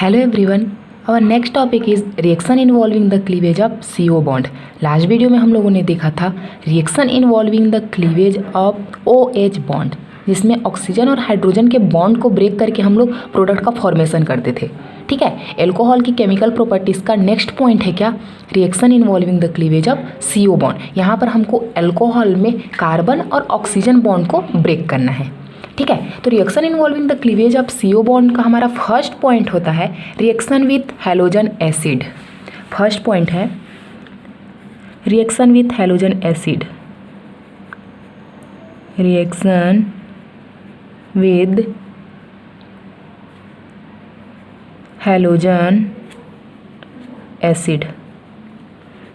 Hello everyone, our next topic is reaction involving the cleavage of CO bond. Last video में हम लोगों ने देखा था reaction involving the cleavage of OH bond, जिसमें oxygen और हाइड्रोजन के बॉन्ड को ब्रेक करके हम लोग प्रोडक्ट का फॉर्मेशन करते थे। ठीक है, एल्कोहल की केमिकल प्रॉपर्टीज़ का नेक्स्ट पॉइंट है क्या, reaction involving the cleavage of CO bond. यहाँ पर हमको एल्कोहल में कार्बन और ऑक्सीजन बॉन्ड को ब्रेक करना है। ठीक है, तो reaction involving the cleavage of CO bond का हमारा फर्स्ट पॉइंट होता है reaction with halogen acid. First point है reaction with halogen acid. Reaction with halogen acid,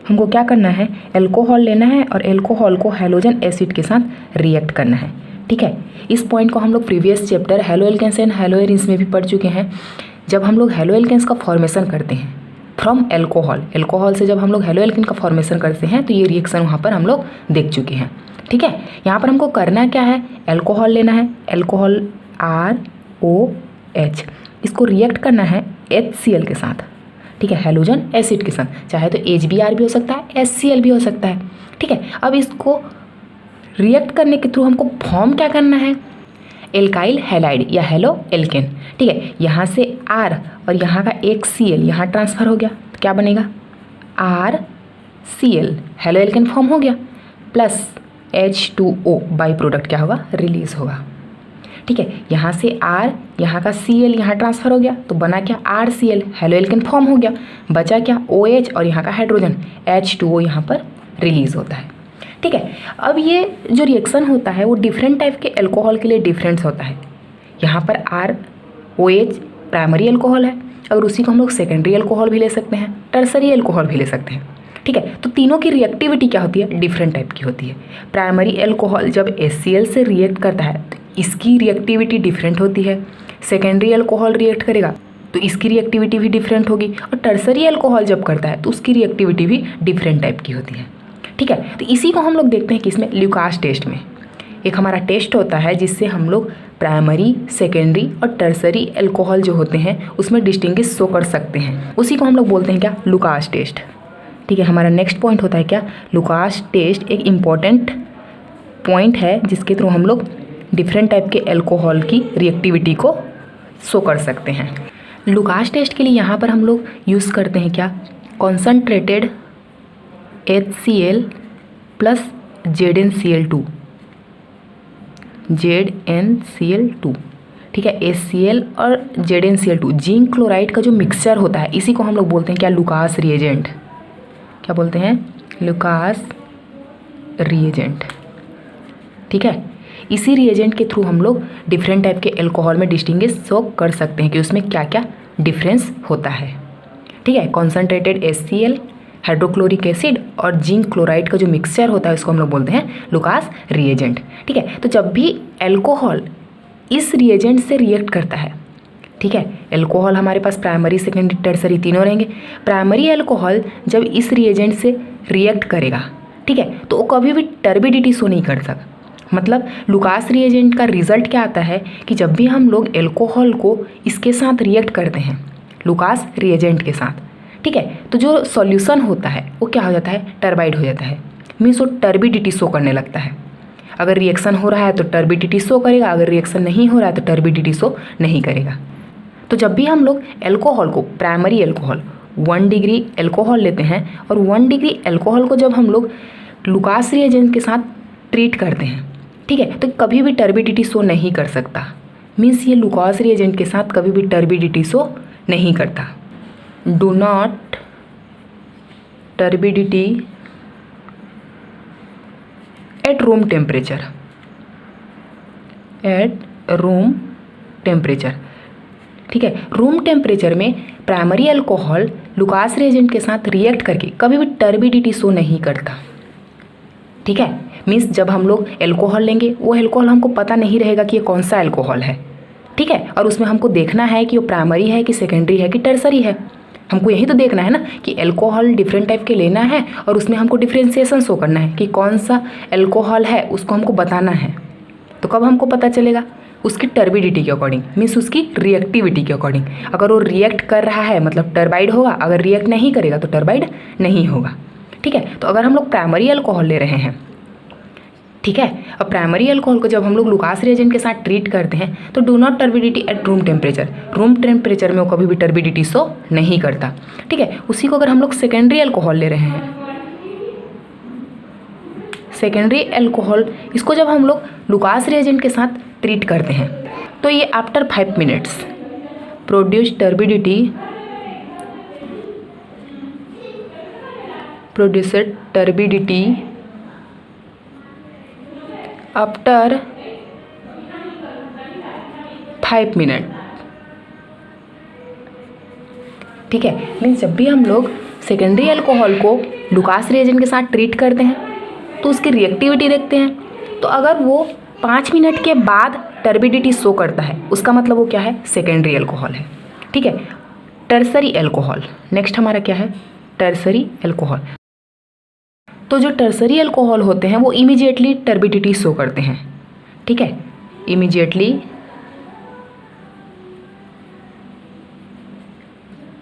हमको क्या करना है, एल्कोहल लेना है और एल्कोहल को हैलोजन एसिड के साथ रिएक्ट करना है। ठीक है, इस पॉइंट को हम लोग previous chapter haloalkanes and haloarenes में भी पढ़ चुके हैं। जब हम लोग हैलो एल्केन्स का फॉर्मेशन करते हैं फ्रॉम एल्कोहल से जब हम लोग हैलो एल्केन का फॉर्मेशन करते हैं तो ये रिएक्शन वहाँ पर हम लोग देख चुके हैं। ठीक है, यहाँ पर हमको करना क्या है, एल्कोहल लेना है, एल्कोहल ROH, इसको रिएक्ट करना है HCl के साथ। ठीक है, हैलोजन एसिड के साथ, चाहे तो HBr भी हो सकता है, HCl भी हो सकता है। ठीक है, अब इसको रिएक्ट करने के थ्रू हमको फॉर्म क्या करना है, एल्काइल हैलाइड या हैलो एल्केन। ठीक है, यहाँ से R और यहाँ का एक Cl यहाँ ट्रांसफ़र हो गया तो क्या बनेगा RCl, हैलो एल्केन फॉर्म हो गया, प्लस H2O बाई प्रोडक्ट क्या होगा, रिलीज होगा। ठीक है, यहाँ से R, यहाँ का Cl यहाँ ट्रांसफ़र हो गया तो बना क्या RCl, हैलो एल्केन फॉर्म हो गया, बचा क्या OH और यहाँ का हाइड्रोजन H2O यहाँ पर रिलीज होता है। ठीक है, अब ये जो रिएक्शन होता है वो डिफरेंट टाइप के एल्कोहल के लिए डिफरेंट होता है। यहाँ पर ROH प्राइमरी एल्कोहल है, अगर उसी को हम लोग सेकेंडरी एल्कोहल भी ले सकते हैं, टर्सरी एल्कोहल भी ले सकते हैं। ठीक है, तो तीनों की रिएक्टिविटी क्या होती है, डिफरेंट टाइप की होती है। प्राइमरी एल्कोहल जब HCl से रिएक्ट करता है तो इसकी रिएक्टिविटी डिफरेंट होती है। सेकेंडरी एल्कोहल रिएक्ट करेगा तो इसकी रिएक्टिविटी भी डिफरेंट होगी, और टर्सरी एल्कोहल जब करता है तो उसकी रिएक्टिविटी भी डिफरेंट टाइप की होती है। ठीक है, तो इसी को हम लोग देखते हैं किसमें, ल्यूकास टेस्ट में। एक हमारा टेस्ट होता है जिससे हम लोग प्राइमरी, सेकेंडरी और टर्सरी एल्कोहल जो होते हैं उसमें डिस्टिंग्विश शो कर सकते हैं, उसी को हम लोग बोलते हैं क्या, लुकास टेस्ट। ठीक है, हमारा नेक्स्ट पॉइंट होता है क्या, लुकास टेस्ट एक इम्पॉर्टेंट पॉइंट है जिसके थ्रू हम लोग डिफरेंट टाइप के एल्कोहल की रिएक्टिविटी को शो कर सकते हैं। लुकास टेस्ट के लिए यहाँ पर हम लोग यूज़ करते हैं क्या, कॉन्सनट्रेटेड HCl प्लस ZnCl2। ठीक है, HCl और ZnCl2 जिंक क्लोराइड का जो मिक्सचर होता है इसी को हम लोग बोलते हैं क्या, लुकास रिएजेंट। क्या बोलते हैं, लुकास रिएजेंट। ठीक है, इसी रिएजेंट के थ्रू हम लोग डिफरेंट टाइप के एल्कोहल में डिस्टिंग्विश शो कर सकते हैं कि उसमें क्या क्या डिफरेंस होता है। ठीक है, कॉन्सनट्रेटेड HCl, हाइड्रोक्लोरिक एसिड और जिंक क्लोराइड का जो मिक्सचर होता है इसको हम लोग बोलते हैं लुकास रिएजेंट। ठीक है, तो जब भी एल्कोहल इस रिएजेंट से रिएक्ट करता है, ठीक है, एल्कोहल हमारे पास प्राइमरी, सेकेंडरी, टर्सरी तीनों रहेंगे। प्राइमरी एल्कोहल जब इस रिएजेंट से रिएक्ट करेगा, ठीक है, तो वो कभी भी टर्बिडिटी शो नहीं कर सकता। मतलब लुकास रिएजेंट का रिजल्ट क्या आता है कि जब भी हम लोग एल्कोहल को इसके साथ रिएक्ट करते हैं, लुकास रिएजेंट के साथ, ठीक है, तो जो सॉल्यूशन होता है वो क्या हो जाता है, टर्बाइड हो जाता है, मीन्स वो टर्बिडिटी शो करने लगता है। अगर रिएक्शन हो रहा है तो टर्बिडिटी शो करेगा, अगर रिएक्शन नहीं हो रहा है तो टर्बिडिटी शो नहीं करेगा। तो जब भी हम लोग एल्कोहल को, प्राइमरी एल्कोहल 1 डिग्री एल्कोहल लेते हैं और 1 डिग्री एल्कोहल को जब हम लोग लुकास रिएजेंट के साथ ट्रीट करते हैं, ठीक है, तो कभी भी टर्बिडिटी शो नहीं कर सकता। मीन्स ये लुकास रिएजेंट के साथ कभी भी टर्बिडिटी शो नहीं करता। Do not turbidity at room temperature, ठीक है, रूम टेम्परेचर में प्राइमरी एल्कोहल लुकास रिएजेंट के साथ रिएक्ट करके कभी भी टर्बिडिटी शो नहीं करता। ठीक है, मीन्स जब हम लोग एल्कोहल लेंगे वो एल्कोहल हमको पता नहीं रहेगा कि ये कौन सा एल्कोहल है। ठीक है, और उसमें हमको देखना है कि वो प्राइमरी है कि सेकेंडरी है कि टर्सरी है, हमको यही तो देखना है ना कि एल्कोहल डिफरेंट टाइप के लेना है और उसमें हमको डिफ्रेंसिएशन शो करना है कि कौन सा एल्कोहल है, उसको हमको बताना है। तो कब हमको पता चलेगा, उसकी टर्बिडिटी के अकॉर्डिंग, मीन्स उसकी रिएक्टिविटी के अकॉर्डिंग। अगर वो रिएक्ट कर रहा है मतलब टर्बाइड होगा, अगर रिएक्ट नहीं करेगा तो टर्बाइड नहीं होगा। ठीक है, तो अगर हम लोग प्राइमरी अल्कोहल ले रहे हैं, ठीक है, अब प्राइमरी अल्कोहल को जब हम लोग लुकास रिएजेंट के साथ ट्रीट करते हैं तो do not turbidity at room temperature, room temperature में वो कभी भी टर्बिडिटी शो नहीं करता। ठीक है, उसी को अगर हम लोग सेकेंडरी अल्कोहल ले रहे हैं, सेकेंडरी अल्कोहल, इसको जब हम लोग लुकास रिएजेंट के साथ ट्रीट करते हैं तो ये after 5 minutes produce turbidity, producer turbidity after 5 minute. ठीक है, मीन्स जब भी हम लोग सेकेंडरी अल्कोहल को लुकास रिएजेंट के साथ ट्रीट करते हैं तो उसकी रिएक्टिविटी देखते हैं, तो अगर वो 5 मिनट के बाद टर्बिडिटी शो करता है उसका मतलब वो क्या है, सेकेंडरी अल्कोहल है। ठीक है, टर्सरी अल्कोहल, नेक्स्ट हमारा क्या है, टर्सरी अल्कोहल। तो जो टर्सरी अल्कोहल होते हैं वो इमीडिएटली टर्बिडिटी शो करते हैं। ठीक है, इमीडिएटली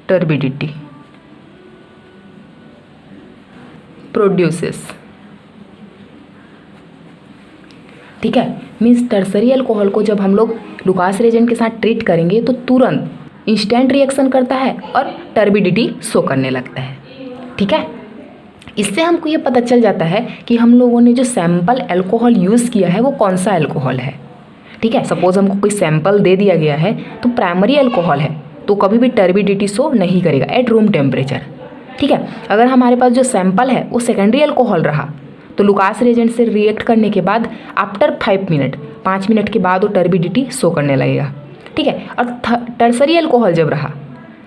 टर्बिडिटी प्रोड्यूसेस। ठीक है, मीन्स टर्सरी अल्कोहल को जब हम लोग लुकास रिएजेंट के साथ ट्रीट करेंगे तो तुरंत इंस्टेंट रिएक्शन करता है और टर्बिडिटी शो करने लगता है। ठीक है, इससे हमको ये पता चल जाता है कि हम लोगों ने जो सैंपल अल्कोहल यूज़ किया है वो कौन सा अल्कोहल है। ठीक है, सपोज हमको कोई सैंपल दे दिया गया है तो प्राइमरी अल्कोहल है तो कभी भी टर्बिडिटी शो नहीं करेगा एट रूम टेम्परेचर। ठीक है, अगर हमारे पास जो सैंपल है वो सेकेंडरी अल्कोहल रहा तो लुकास रिएजेंट से रिएक्ट करने के बाद आफ्टर 5 मिनट, 5 मिनट के बाद वो टर्बिडिटी शो करने लगेगा। ठीक है, और टर्सरी अल्कोहल जब रहा,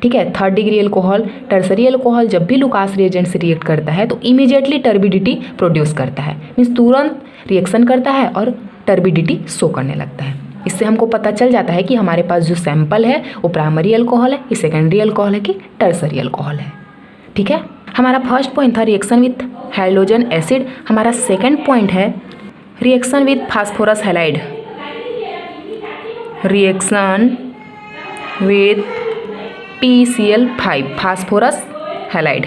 ठीक है, 3rd degree alcohol, tertiary alcohol जब भी लुकास रिएजेंट से रिएक्ट करता है तो इमीडिएटली टर्बिडिटी प्रोड्यूस करता है, मीन्स तुरंत रिएक्शन करता है और टर्बिडिटी शो करने लगता है। इससे हमको पता चल जाता है कि हमारे पास जो सैंपल है वो प्राइमरी अल्कोहल है, कि सेकेंडरी अल्कोहल है, कि टर्सरी अल्कोहल है। ठीक है, हमारा फर्स्ट पॉइंट था रिएक्शन विथ हाइड्रोजन एसिड। हमारा सेकेंड पॉइंट है reaction with phosphorus halide, reaction with PCl5 phosphorus halide.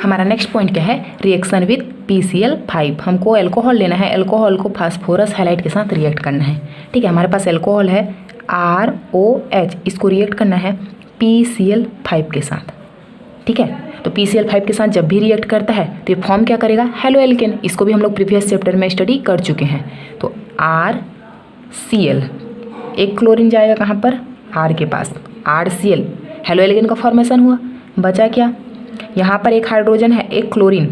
हमारा नेक्स्ट पॉइंट क्या है, रिएक्शन विथ PCl5। हमको अल्कोहल लेना है, अल्कोहल को फास्फोरस हैलाइड के साथ रिएक्ट करना है। ठीक है, हमारे पास अल्कोहल है ROH, इसको रिएक्ट करना है PCl5 के साथ। ठीक है, तो PCl5 के साथ जब भी रिएक्ट करता है तो ये फॉर्म क्या करेगा, हेलो एल्केन। इसको भी हम लोग प्रीवियस चैप्टर में स्टडी कर चुके हैं। तो RCl, एक क्लोरीन जाएगा कहाँ पर, R के पास, RCl, हेलो एल्केन का फॉर्मेशन हुआ। बचा क्या, यहाँ पर एक हाइड्रोजन है, एक क्लोरीन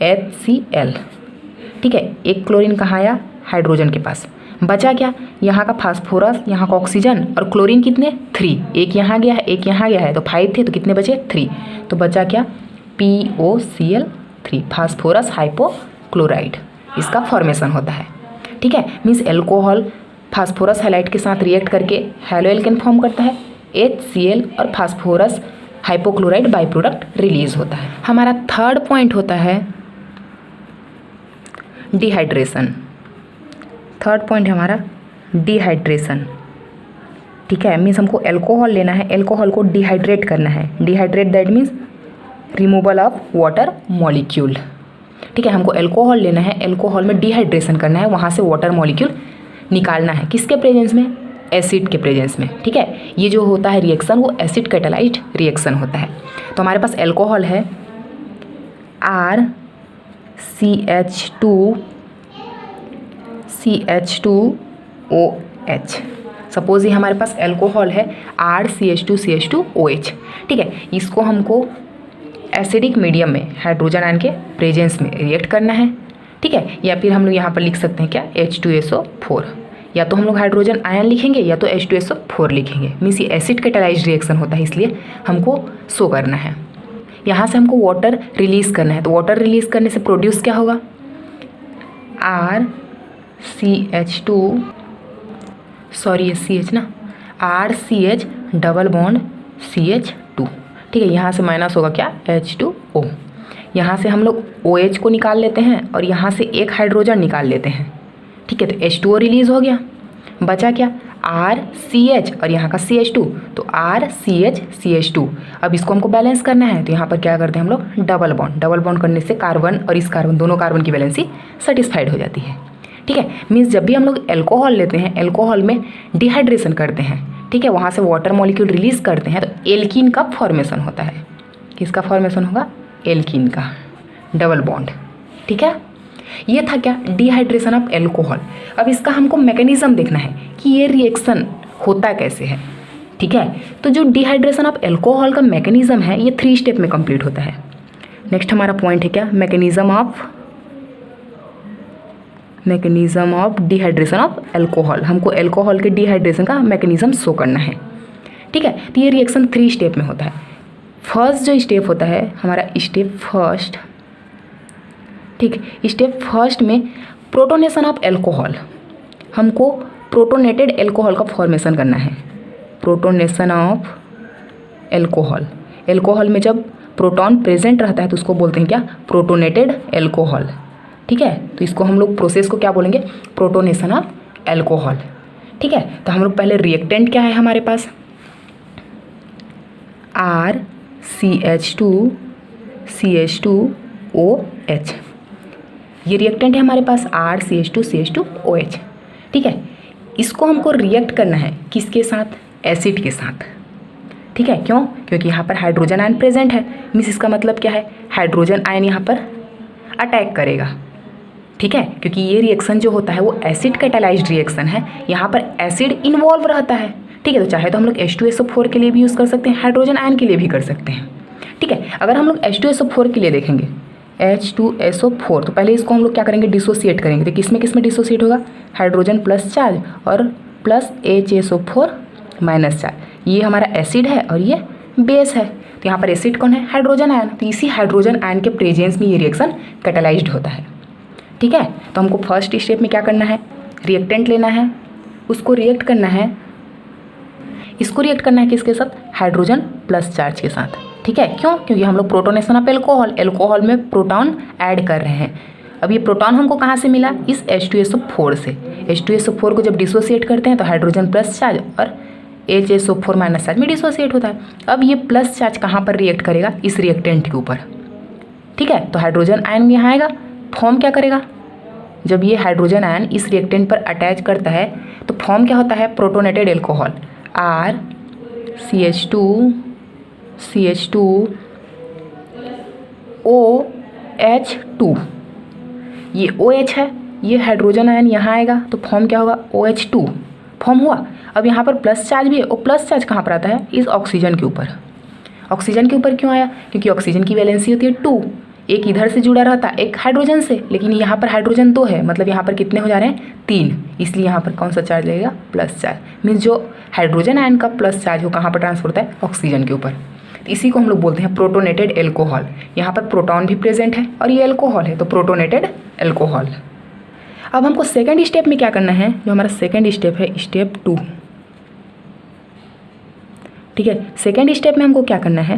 HCl। ठीक है, एक क्लोरीन कहाँ आया, हाइड्रोजन के पास। बचा क्या, यहाँ का फास्फोरस, यहाँ का ऑक्सीजन, और क्लोरीन कितने, 3, एक यहाँ गया है, एक यहाँ गया है, तो 5 थे, तो कितने बचे, 3। तो बचा क्या, POCl3, फास्फोरस हाइपोक्लोराइड, इसका फॉर्मेशन होता है। ठीक है, मीन्स अल्कोहल फास्फोरस हैलाइड के साथ रिएक्ट करके हेलो एल्केन फॉर्म करता है, HCl और phosphorus hypochlorite byproduct release होता है। हमारा थर्ड पॉइंट होता है डिहाइड्रेशन। थर्ड पॉइंट है हमारा डिहाइड्रेशन। ठीक है, मीन्स हमको अल्कोहल लेना है, अल्कोहल को डिहाइड्रेट करना है। Dehydrate that means removal of water molecule. ठीक है, हमको अल्कोहल लेना है, अल्कोहल में डिहाइड्रेशन करना है, वहाँ से वाटर मॉलिक्यूल निकालना है। किसके प्रेजेंस में, एसिड के प्रेजेंस में। ठीक है, ये जो होता है रिएक्शन वो एसिड कैटालाइज्ड रिएक्शन होता है। तो हमारे पास अल्कोहल है RCH2OH। सपोज ये हमारे पास अल्कोहल है RCH2CH2OH। ठीक है, इसको हमको एसिडिक मीडियम में हाइड्रोजन आयन के प्रेजेंस में रिएक्ट करना है। ठीक है, या फिर हम लोग यहाँ पर लिख सकते हैं क्या, H2SO4। या तो हम लोग हाइड्रोजन आयन लिखेंगे या तो H2SO4 लिखेंगे। मीन्स ये एसिड कैटालाइज्ड रिएक्शन होता है, इसलिए हमको शो करना है। यहाँ से हमको वाटर रिलीज़ करना है, तो वाटर रिलीज़ करने से प्रोड्यूस क्या होगा, RCH डबल बॉन्ड CH2। ठीक है, यहाँ से माइनस होगा क्या, H2O। यहाँ से हम लोग OH को निकाल लेते हैं और यहाँ से एक हाइड्रोजन निकाल लेते हैं। ठीक है, तो H2O रिलीज़ हो गया। बचा क्या, RCH और यहाँ का CH2, तो RCH CH2। अब इसको हमको बैलेंस करना है, तो यहाँ पर क्या करते हैं हम लोग, डबल बॉन्ड करने से कार्बन और इस कार्बन, दोनों कार्बन की वैलेंसी सेटिस्फाइड हो जाती है। ठीक है, मीन्स जब भी हम लोग एल्कोहल लेते हैं, एल्कोहल में डिहाइड्रेशन करते हैं, ठीक है, वहाँ से वाटर मॉलिक्यूल रिलीज करते हैं, तो एल्कीन का फॉर्मेशन होता है। किसका फॉर्मेशन होगा, एल्कीन का, डबल बॉन्ड। ठीक है, ये था क्या, डिहाइड्रेशन ऑफ एल्कोहल। अब इसका हमको मैकेनिज्म देखना है कि ये रिएक्शन होता कैसे है। ठीक है, तो जो डिहाइड्रेशन ऑफ एल्कोहल का मैकेनिज्म है ये 3 स्टेप में कंप्लीट होता है। नेक्स्ट हमारा पॉइंट है क्या, mechanism of dehydration of alcohol. हमको एल्कोहल के डिहाइड्रेशन का मैकेनिज्म शो करना है। ठीक है, तो ये रिएक्शन 3 स्टेप में होता है। फर्स्ट जो स्टेप होता है हमारा, स्टेप फर्स्ट, ठीक, स्टेप फर्स्ट में प्रोटोनेशन ऑफ एल्कोहल, हमको प्रोटोनेटेड एल्कोहल का फॉर्मेशन करना है। प्रोटोनेशन ऑफ एल्कोहल, एल्कोहल में जब प्रोटॉन प्रेजेंट रहता है तो उसको बोलते हैं क्या, प्रोटोनेटेड एल्कोहल। ठीक है, तो इसको हम लोग प्रोसेस को क्या बोलेंगे, प्रोटोनेशन ऑफ एल्कोहल। ठीक है, तो हम लोग पहले रिएक्टेंट क्या है हमारे पास, RCH2CH2OH, ये रिएक्टेंट है हमारे पास RCH2CH2OH। ठीक है, इसको हमको रिएक्ट करना है किसके साथ, एसिड के साथ। ठीक है, क्यों, क्योंकि यहाँ पर हाइड्रोजन आयन प्रेजेंट है, मीन्स इसका मतलब क्या है, हाइड्रोजन आयन यहाँ पर अटैक करेगा। ठीक है, क्योंकि ये रिएक्शन जो होता है वो एसिड कैटालाइज्ड रिएक्शन है, यहाँ पर एसिड इन्वॉल्व रहता है। ठीक है, तो चाहे तो हम लोग H2SO4 के लिए भी यूज़ कर सकते हैं, हाइड्रोजन आयन के लिए भी कर सकते हैं। ठीक है, अगर हम लोग H2SO4 के लिए देखेंगे, H2SO4, तो पहले इसको हम लोग क्या करेंगे, डिसोसिएट करेंगे। तो किस में डिसोसिएट होगा, हाइड्रोजन प्लस चार्ज और प्लस HSO4 माइनस चार्ज। ये हमारा एसिड है और ये बेस है, तो यहाँ पर एसिड कौन है, हाइड्रोजन आयन। तो इसी हाइड्रोजन आयन के प्रेजेंस में ये रिएक्शन कैटालाइज्ड होता है। ठीक है, तो हमको फर्स्ट स्टेप में क्या करना है, रिएक्टेंट लेना है, उसको रिएक्ट करना है, इसको रिएक्ट करना है किसके साथ, हाइड्रोजन प्लस चार्ज के साथ। ठीक है, क्यों, क्योंकि हम लोग प्रोटोनेशन ऑफ एल्कोहल, एल्कोहल में प्रोटॉन ऐड कर रहे हैं। अब ये प्रोटॉन हमको कहाँ से मिला, इस H2SO4 से। H2SO4 को जब डिसोसिएट करते हैं तो हाइड्रोजन प्लस चार्ज और HSO4 माइनस चार्ज में डिसोसिएट होता है। अब ये प्लस चार्ज कहाँ पर रिएक्ट करेगा, इस रिएक्टेंट के ऊपर। ठीक है, तो हाइड्रोजन आयन यहाँ आएगा, फॉर्म क्या करेगा, जब ये हाइड्रोजन आयन इस रिएक्टेंट पर अटैच करता है तो फॉर्म क्या होता है, प्रोटोनेटेड एल्कोहल, RCH2CH2OH2। ये OH है, ये हाइड्रोजन आयन यहाँ आएगा तो फॉर्म क्या होगा, OH2 फॉर्म हुआ। अब यहाँ पर प्लस चार्ज भी है, और प्लस चार्ज कहाँ पर आता है, इस ऑक्सीजन के ऊपर। ऑक्सीजन के ऊपर क्यों आया, क्योंकि ऑक्सीजन की वैलेंसी होती है 2, एक इधर से जुड़ा रहता है एक हाइड्रोजन से, लेकिन यहाँ पर हाइड्रोजन 2 है, मतलब यहाँ पर कितने हो जा रहे हैं, 3, इसलिए यहाँ पर कौन सा चार्ज लगेगा, प्लस चार्ज। मीन्स जो हाइड्रोजन आयन का प्लस चार्ज हो कहाँ पर ट्रांसफर होता है, ऑक्सीजन के ऊपर। इसी को हम लोग बोलते हैं प्रोटोनेटेड एल्कोहल। यहाँ पर प्रोटॉन भी प्रेजेंट है और ये एल्कोहल है, तो प्रोटोनेटेड एल्कोहल। अब हमको सेकेंड स्टेप में क्या करना है, जो हमारा सेकेंड स्टेप है, स्टेप 2। ठीक है, सेकेंड स्टेप में हमको क्या करना है,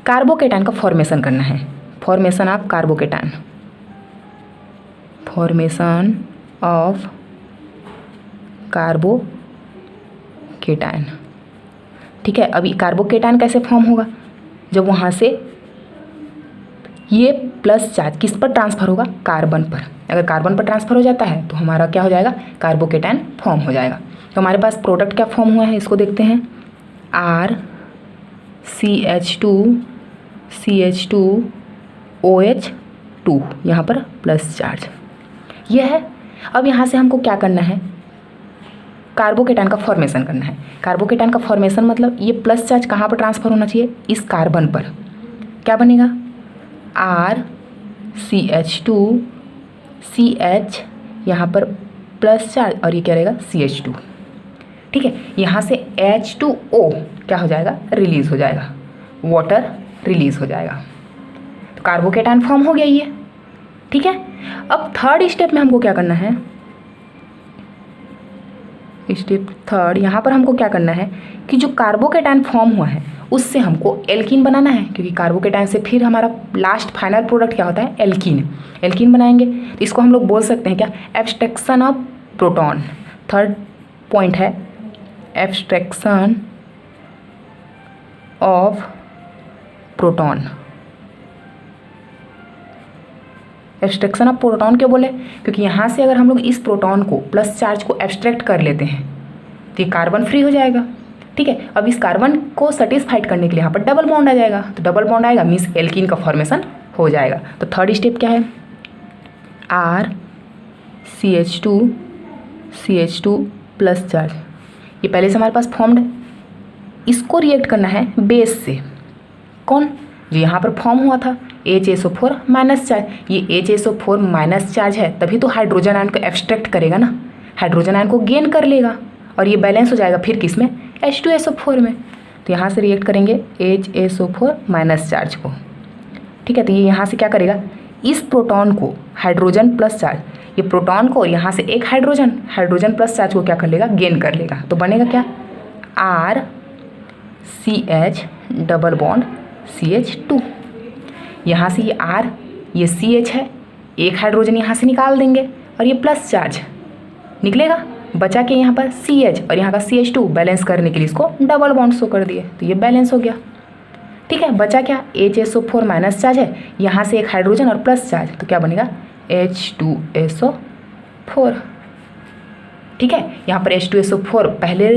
कार्बोकेटायन का फॉर्मेशन करना है। Formation of carbocation, formation of carbocation. ठीक है, अभी कार्बोकेटायन कैसे फॉर्म होगा, जब वहाँ से ये प्लस चार्ज किस पर ट्रांसफ़र होगा, कार्बन पर। अगर कार्बन पर ट्रांसफ़र हो जाता है तो हमारा क्या हो जाएगा, कार्बोकेटायन फॉर्म हो जाएगा। तो हमारे पास प्रोडक्ट क्या फॉर्म हुआ है, इसको देखते हैं, RCH2CH2OH2, यहाँ पर प्लस चार्ज ये है। अब यहाँ से हमको क्या करना है, कार्बोकेटायन का फॉर्मेशन करना है। कार्बोकेटायन का फॉर्मेशन मतलब ये प्लस चार्ज कहाँ पर ट्रांसफ़र होना चाहिए, इस कार्बन पर। क्या बनेगा, RCH2CH, यहाँ पर प्लस चार्ज और ये क्या रहेगा, CH2। ठीक है, यहाँ से H2O क्या हो जाएगा, रिलीज़ हो जाएगा, वाटर रिलीज़ हो जाएगा। तो कार्बोकेटायन फॉर्म हो गया ये। ठीक है, अब थर्ड स्टेप में हमको क्या करना है, स्टेप थर्ड, यहाँ पर हमको क्या करना है कि जो कार्बोकेटायन फॉर्म हुआ है उससे हमको एल्कीन बनाना है, क्योंकि कार्बोकेटायन से फिर हमारा लास्ट फाइनल प्रोडक्ट क्या होता है, एल्कीन। एल्कीन बनाएंगे तो इसको हम लोग बोल सकते हैं क्या, abstraction of proton. Third point है abstraction of proton. Abstraction of proton क्यों बोले? क्योंकि यहाँ से अगर हम लोग इस प्रोटॉन को प्लस चार्ज को एब्स्ट्रैक्ट कर लेते हैं तो ये कार्बन फ्री हो जाएगा। ठीक है, अब इस कार्बन को सेटिस्फाइड करने के लिए यहाँ पर डबल बॉन्ड आ जाएगा, तो डबल बॉन्ड आएगा मीन्स एल्कीन का फॉर्मेशन हो जाएगा। तो थर्ड स्टेप क्या है? RCH2 प्लस चार्ज, ये पहले से हमारे पास फॉर्म्ड है, इसको रिएक्ट करना है बेस से। कौन? जो यहाँ पर फॉर्म हुआ था HSO4 माइनस चार्ज, ये HSO4 माइनस चार्ज है तभी तो हाइड्रोजन आयन को एब्स्ट्रैक्ट करेगा ना, हाइड्रोजन आयन को गेन कर लेगा और ये बैलेंस हो जाएगा फिर किस में? H2SO4 में। तो यहाँ से रिएक्ट करेंगे HSO4 माइनस चार्ज को। ठीक है, तो ये यहाँ से क्या करेगा? इस प्रोटॉन को हाइड्रोजन प्लस चार्ज, ये प्रोटॉन को और यहाँ से एक हाइड्रोजन प्लस चार्ज को क्या कर लेगा? गेन कर लेगा। तो बनेगा क्या? RCH double bond CH2। यहाँ से ये R, ये CH है, एक हाइड्रोजन यहाँ से निकाल देंगे और ये प्लस चार्ज निकलेगा, बचा के यहाँ पर CH और यहाँ का CH2 बैलेंस करने के लिए इसको डबल बॉन्ड शो कर दिए, तो ये बैलेंस हो गया। ठीक है, बचा क्या? HSO4 माइनस चार्ज है, यहाँ से एक हाइड्रोजन और प्लस चार्ज, तो क्या बनेगा? H2SO4। ठीक है, यहाँ पर H2SO4 पहले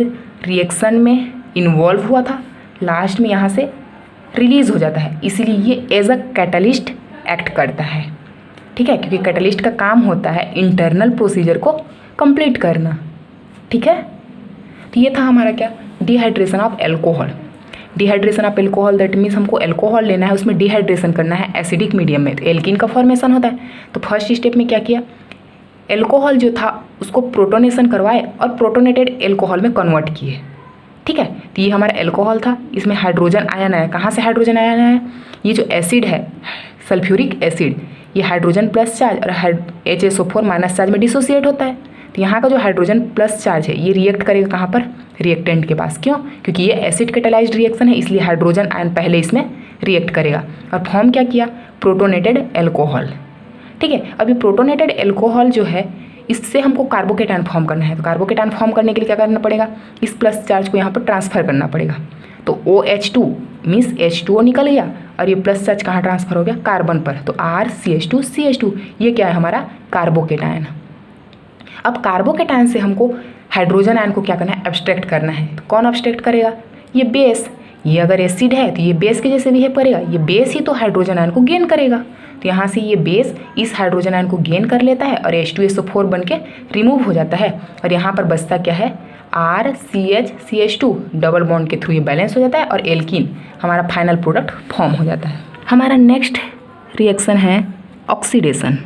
रिएक्शन में इन्वॉल्व हुआ था, लास्ट में यहाँ से रिलीज हो जाता है, इसीलिए ये एज अ कैटलिस्ट एक्ट करता है। ठीक है, क्योंकि कैटलिस्ट का काम होता है इंटरनल प्रोसीजर को कंप्लीट करना। ठीक है, तो ये था हमारा क्या? Dehydration of alcohol. Dehydration of alcohol that means हमको एल्कोहल लेना है, उसमें डिहाइड्रेशन करना है एसिडिक मीडियम में, तो एल्कीन का फॉर्मेशन होता है। तो फर्स्ट स्टेप में क्या किया? एल्कोहल जो था उसको प्रोटोनेशन करवाए और प्रोटोनेटेड एल्कोहल में कन्वर्ट किए। ठीक है, तो ये हमारा एल्कोहल था, इसमें हाइड्रोजन आयन आया। कहाँ से हाइड्रोजन आयन आया? ये जो एसिड है सल्फ्यूरिक एसिड, ये हाइड्रोजन प्लस चार्ज और HSO4 माइनस चार्ज में डिसोसिएट होता है। तो यहाँ का जो हाइड्रोजन प्लस चार्ज है ये रिएक्ट करेगा कहाँ पर? रिएक्टेंट के पास। क्यों? क्योंकि ये एसिड कैटालाइज्ड रिएक्शन है, इसलिए हाइड्रोजन आयन पहले इसमें रिएक्ट करेगा और फॉर्म क्या किया? Protonated alcohol. ठीक है, अभी प्रोटोनेटेड एल्कोहल जो है इससे हमको कार्बोकेटायन फॉर्म करना है, तो कार्बोकेटायन फॉर्म करने के लिए क्या करना पड़ेगा? इस प्लस चार्ज को यहाँ पर ट्रांसफर करना पड़ेगा। तो OH2 मीन्स H2O निकल गया और ये प्लस चार्ज कहाँ ट्रांसफर हो गया? कार्बन पर। तो RCH2 CH2 ये क्या है? हमारा कार्बोकेटायन। अब कार्बोकेटायन से हमको हाइड्रोजन आयन को क्या करना है? एब्स्ट्रैक्ट करना है। तो कौन एब्स्ट्रैक्ट करेगा? ये बेस। ये अगर एसिड है तो ये बेस के जैसे बिहेव करेगा, ये बेस ही तो हाइड्रोजन आयन को गेन करेगा। तो यहाँ से ये बेस इस हाइड्रोजन आयन को गेन कर लेता है और H2SO4 बन के रिमूव हो जाता है और यहाँ पर बचता क्या है? RCH CH2 डबल बॉन्ड के थ्रू ये बैलेंस हो जाता है और एल्कीन हमारा फाइनल प्रोडक्ट फॉर्म हो जाता है। हमारा नेक्स्ट रिएक्शन है ऑक्सीडेशन।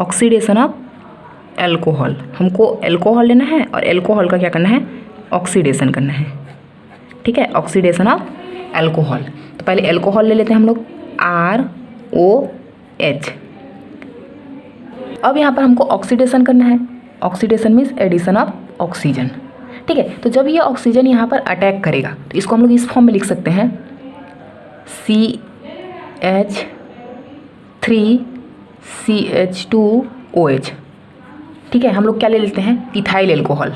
Oxidation of alcohol. हमको एल्कोहल लेना है और एल्कोहल का क्या करना है? ऑक्सीडेशन करना है। ठीक है, ऑक्सीडेशन ऑफ एल्कोहल। तो पहले एल्कोहल ले लेते हैं हम लोग, ROH। अब यहाँ पर हमको ऑक्सीडेशन करना है। Oxidation means addition of oxygen. ठीक है, तो जब ये ऑक्सीजन यहाँ पर अटैक करेगा तो इसको हम लोग इस फॉर्म में लिख सकते हैं CH3CH2OH। ठीक है, हम लोग क्या ले लेते हैं? Ethyl alcohol.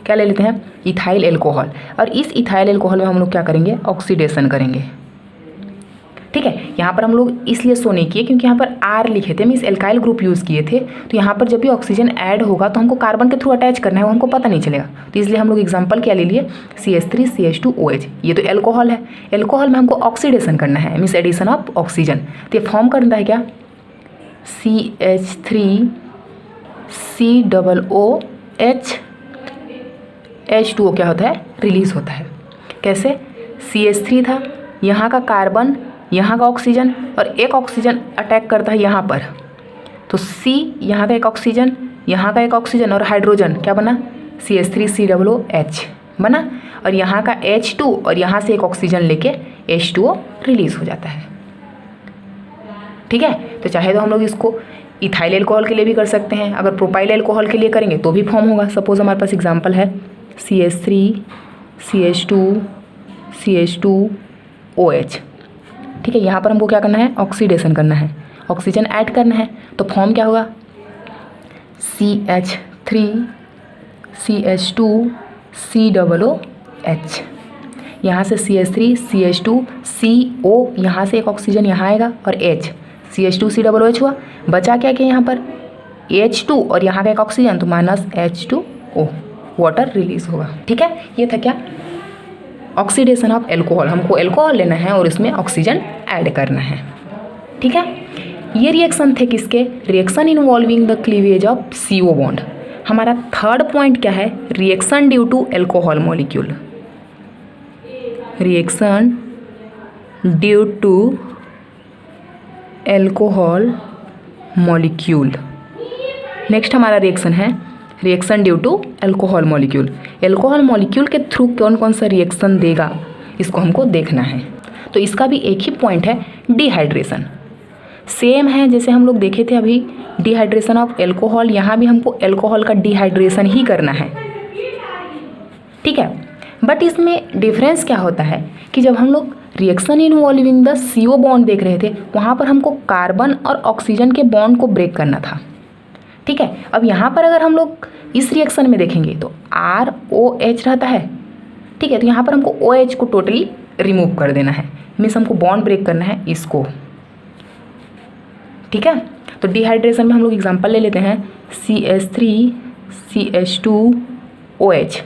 क्या ले लेते हैं? Ethyl alcohol. और इस इथाइल एल्कोहल में हम लोग क्या करेंगे? ऑक्सीडेशन करेंगे। ठीक है, यहाँ पर हम लोग इसलिए शो नहीं किए क्योंकि यहाँ पर R लिखे थे, मीन्स एल्काइल ग्रुप यूज़ किए थे। तो यहाँ पर जब भी ऑक्सीजन ऐड होगा तो हमको कार्बन के थ्रू अटैच करना है, वो हमको पता नहीं चलेगा। तो इसलिए हम लोग एग्जांपल क्या ले लिए? CH3CH2OH। ये तो एल्कोहल है, एल्कोहल में हमको ऑक्सीडेशन करना है मीन्स एडिशन ऑफ ऑक्सीजन। तो ये फॉर्म करता है क्या? CH3COOH। H2O क्या होता है? रिलीज होता है। कैसे? CH3 था, यहाँ का कार्बन, यहाँ का ऑक्सीजन और एक ऑक्सीजन अटैक करता है यहाँ पर, तो C यहाँ का एक ऑक्सीजन, यहाँ का एक ऑक्सीजन और हाइड्रोजन क्या बना? CH3COOH बना और यहाँ का H2 और यहाँ से एक ऑक्सीजन लेके H2O रिलीज हो जाता है। ठीक है, तो चाहे तो हम लोग इसको इथाइल एल्कोहल के लिए भी कर सकते हैं, अगर प्रोपाइल एल्कोहल के लिए करेंगे तो भी फॉर्म होगा। सपोज हमारे पास एग्जांपल है CH3CH2CH2OH। ठीक है, यहाँ पर हमको क्या करना है? ऑक्सीडेशन करना है, ऑक्सीजन ऐड करना है। तो फॉर्म क्या होगा? CH3CH2 COOH, यहाँ से CH3 CH2 CO, यहाँ से एक ऑक्सीजन यहाँ आएगा और H, CH2 COOH हुआ। बचा क्या क्या यहाँ पर H2 और यहाँ का एक ऑक्सीजन, तो -H2O, वाटर रिलीज होगा। ठीक है, ये था क्या ऑक्सीडेशन ऑफ एल्कोहल। हमको एल्कोहल लेना है और इसमें ऑक्सीजन ऐड करना है। ठीक है, ये रिएक्शन थे किसके, reaction involving the cleavage of CO bond. हमारा थर्ड पॉइंट क्या है, reaction due to alcohol molecule, reaction due to alcohol molecule. Next हमारा रिएक्शन है reaction due to alcohol molecule. Alcohol molecule के थ्रू कौन कौन सा रिएक्शन देगा, इसको हमको देखना है। तो इसका भी एक ही पॉइंट है, डिहाइड्रेशन। सेम है जैसे हम लोग देखे थे अभी डिहाइड्रेशन ऑफ एल्कोहल, यहाँ भी हमको एल्कोहल का डिहाइड्रेशन ही करना है। ठीक है, बट इसमें डिफरेंस क्या होता है कि जब हम लोग reaction involving the CO bond देख रहे थे, वहाँ पर हमको कार्बन और ऑक्सीजन के बॉन्ड को ब्रेक करना था। ठीक है, अब यहाँ पर अगर हम लोग इस रिएक्शन में देखेंगे तो ROH रहता है। ठीक है, तो यहाँ पर हमको OH को टोटली रिमूव कर देना है, मीन्स हमको बॉन्ड ब्रेक करना है इसको। ठीक है, तो डिहाइड्रेशन में हम लोग एग्जांपल ले लेते हैं CH3 CH2OH,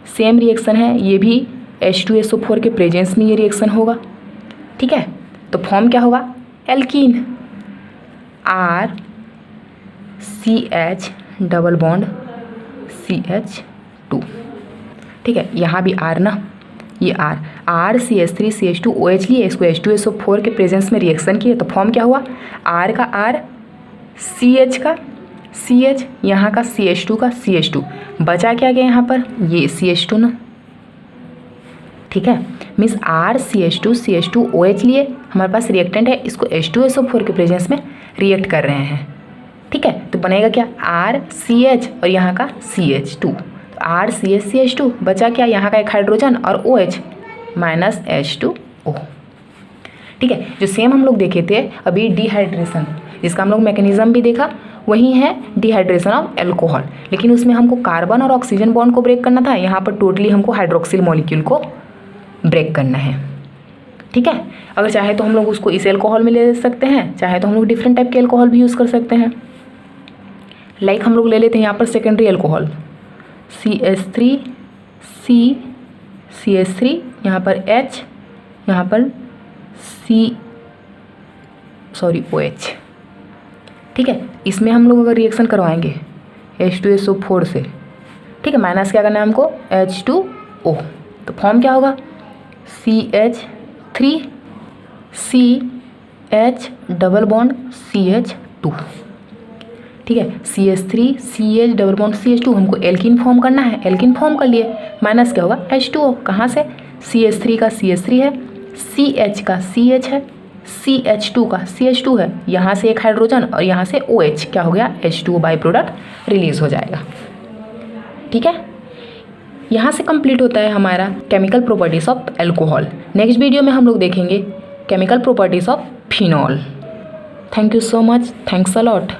सेम रिएक्शन है, ये भी H2SO4 के प्रेजेंस में ये रिएक्शन होगा। ठीक है, तो फॉर्म क्या होगा, alkene, RCH double bond CH2। ठीक है, यहाँ भी R ना, ये R CH3 CH2OH लिए, इसको H2SO4 के प्रेजेंस में रिएक्शन किए, तो फॉर्म क्या हुआ, R का R, CH का CH, यहाँ का CH2 का CH2। बचा क्या गया यहाँ पर, ये CH2 ना। ठीक है, मीन्स RCH2 CH2OH लिए, हमारे पास रिएक्टेंट है, इसको H2SO4 के प्रेजेंस में रिएक्ट कर रहे हैं। ठीक है, तो बनेगा क्या, RCH और यहाँ का CH2, तो RCH CH2, बचा क्या, यहाँ का एक हाइड्रोजन और OH -H2O। ठीक है, जो सेम हम लोग देखे थे अभी डिहाइड्रेशन, जिसका हम लोग मैकेनिज्म भी देखा, वही है डिहाइड्रेशन ऑफ एल्कोहल, लेकिन उसमें हमको कार्बन और ऑक्सीजन बॉन्ड को ब्रेक करना था, यहाँ पर टोटली हमको हाइड्रोक्सिल मॉलिक्यूल को ब्रेक करना है। ठीक है, अगर चाहे तो हम लोग उसको इस एल्कोहल में ले सकते हैं, चाहे तो हम लोग डिफरेंट टाइप के एल्कोहल भी यूज़ कर सकते हैं। लाइक हम लोग ले लेते हैं यहाँ पर सेकेंडरी एल्कोहल CH3 CH3, यहाँ पर H, यहाँ पर OH। ठीक है, इसमें हम लोग अगर रिएक्शन करवाएंगे H2SO4 से, ठीक है, माइनस क्या करना है हमको, H2O, तो फॉर्म क्या होगा, CH3 CH double bond CH2। ठीक है, CH3 CH double bond CH2, हमको एल्कीन फॉर्म करना है, एल्कीन फॉर्म कर लिए, माइनस क्या होगा, H2O, कहाँ से, CH3 का CH3 है, CH का CH है, CH2 का CH2 है, यहाँ से एक हाइड्रोजन और यहाँ से OH, क्या हो गया, H2O बाई प्रोडक्ट रिलीज हो जाएगा। ठीक है, यहाँ से कंप्लीट होता है हमारा chemical properties of alcohol. Next video में हम लोग देखेंगे chemical properties of phenol. Thank you so much, thanks a lot.